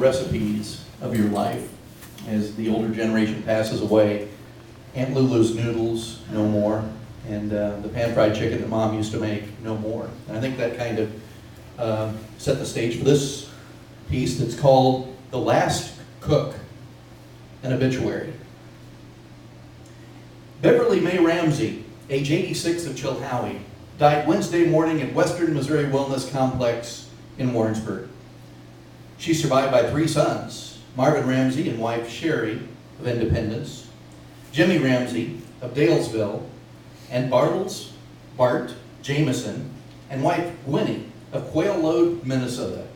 recipes of your life as the older generation passes away. Aunt Lulu's noodles, no more. And the pan-fried chicken that Mom used to make, no more. And I think that kind of set the stage for this piece that's called The Last Cook, an obituary. Beverly Mae Ramsey, age 86 of Chilhowie, died Wednesday morning at Western Missouri Wellness Complex in Warrensburg. She's survived by 3 sons, Marvin Ramsey and wife Sherry of Independence, Jimmy Ramsey of Dalesville, and Bart Jameson and wife Winnie of Quail Lode, Minnesota.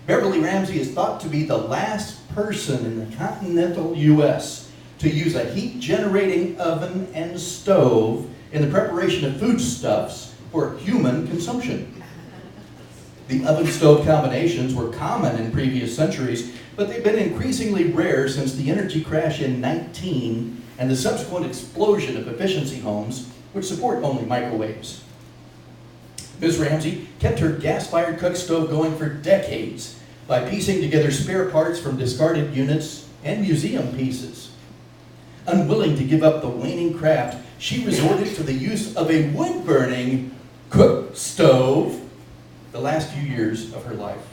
Beverly Ramsey is thought to be the last person in the continental U.S. to use a heat-generating oven and stove in the preparation of foodstuffs for human consumption. The oven-stove combinations were common in previous centuries, but they've been increasingly rare since the energy crash in 19 and the subsequent explosion of efficiency homes, which support only microwaves. Ms. Ramsey kept her gas-fired cook stove going for decades by piecing together spare parts from discarded units and museum pieces. Unwilling to give up the waning craft, she resorted to the use of a wood-burning cook stove the last few years of her life.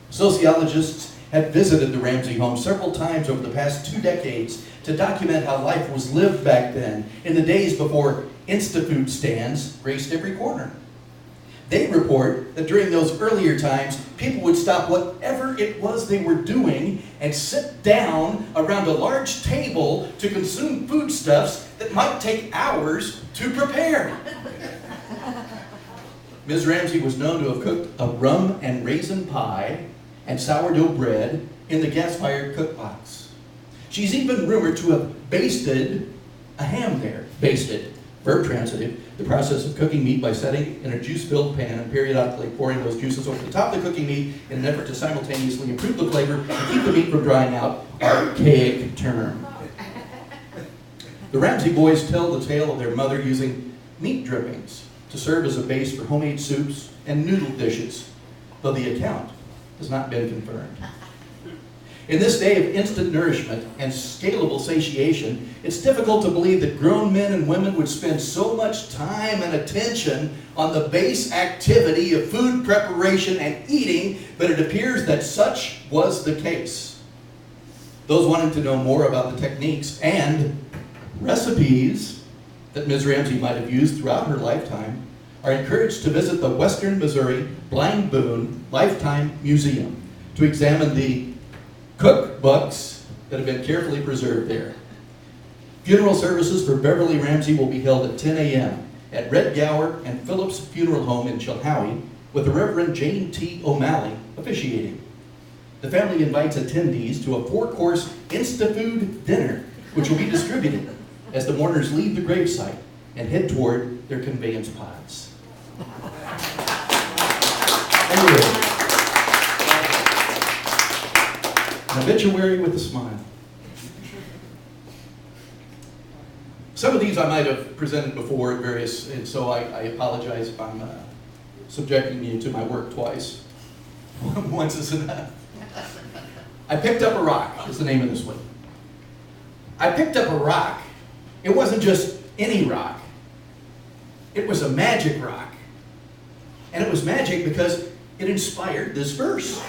Sociologists have visited the Ramsey home several times over the past 2 decades to document how life was lived back then, in the days before Insta-food stands graced every corner. They report that during those earlier times, people would stop whatever it was they were doing and sit down around a large table to consume foodstuffs that might take hours to prepare. Ms. Ramsey was known to have cooked a rum and raisin pie and sourdough bread in the gas-fired cookbox. She's even rumored to have basted a ham there. Basted, verb transitive, the process of cooking meat by setting in a juice-filled pan and periodically pouring those juices over the top of the cooking meat in an effort to simultaneously improve the flavor and keep the meat from drying out. Archaic term. The Ramsey boys tell the tale of their mother using meat drippings to serve as a base for homemade soups and noodle dishes, though the account has not been confirmed. In this day of instant nourishment and scalable satiation, it's difficult to believe that grown men and women would spend so much time and attention on the base activity of food preparation and eating, but it appears that such was the case. Those wanting to know more about the techniques and recipes that Ms. Ramsey might have used throughout her lifetime are encouraged to visit the Western Missouri Blind Boone Lifetime Museum to examine the cookbooks that have been carefully preserved there. Funeral services for Beverly Ramsey will be held at 10 a.m. at Red Gower and Phillips Funeral Home in Chilhowie, with the Reverend Jane T. O'Malley officiating. The family invites attendees to a 4-course Insta-food dinner, which will be distributed as the mourners leave the gravesite and head toward their conveyance pods. Anyway, an obituary with a smile. Some of these I might have presented before at various, and so I apologize if I'm subjecting you to my work twice. Once is enough. I Picked Up a Rock is the name of this one. I picked up a rock. It wasn't just any rock. It was a magic rock. And it was magic because it inspired this verse.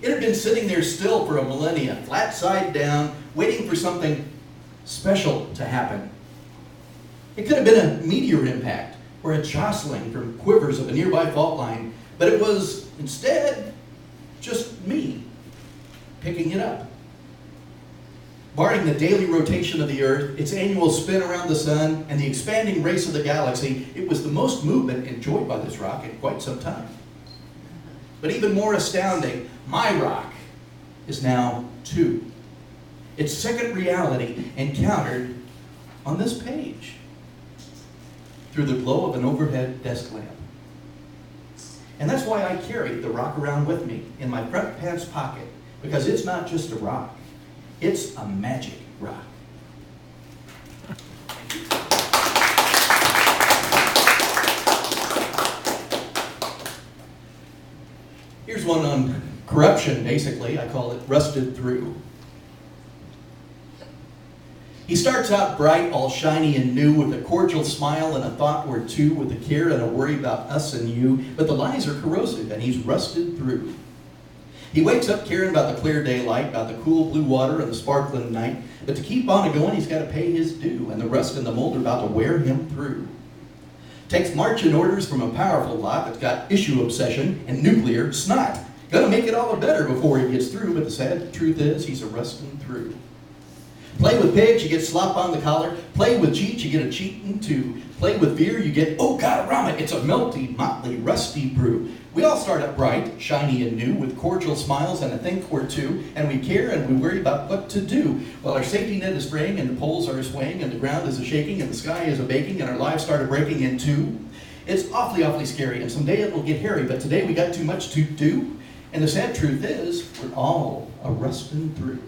It had been sitting there still for a millennia, flat side down, waiting for something special to happen. It could have been a meteor impact or a jostling from quivers of a nearby fault line, but it was instead just me picking it up. Barring the daily rotation of the Earth, its annual spin around the sun, and the expanding race of the galaxy, it was the most movement enjoyed by this rock in quite some time. But even more astounding, my rock is now 2. Its second reality encountered on this page through the glow of an overhead desk lamp. And that's why I carry the rock around with me in my front pants pocket, because it's not just a rock, it's a magic rock. Here's one on Corruption, basically, I call it rusted through. He starts out bright, all shiny and new, with a cordial smile and a thought or two, with a care and a worry about us and you. But the lies are corrosive, and he's rusted through. He wakes up caring about the clear daylight, about the cool blue water and the sparkling night. But to keep on going, he's got to pay his due, and the rust and the mold are about to wear him through. Takes marching orders from a powerful lot that's got issue obsession and nuclear snot. Gonna make it all better before he gets through, but the sad truth is he's a rusting through. Play with pigs, you get slop on the collar. Play with cheats, you get a cheating too. Play with beer, you get, oh God, rum it. It's a melty, motley, rusty brew. We all start up bright, shiny and new, with cordial smiles and a think or two, and we care and we worry about what to do. While our safety net is fraying and the poles are swaying and the ground is a-shaking and the sky is a-baking and our lives start breaking in two. It's awfully, awfully scary, and someday it will get hairy, but today we got too much to do. And the sad truth is, we're all a rusting through.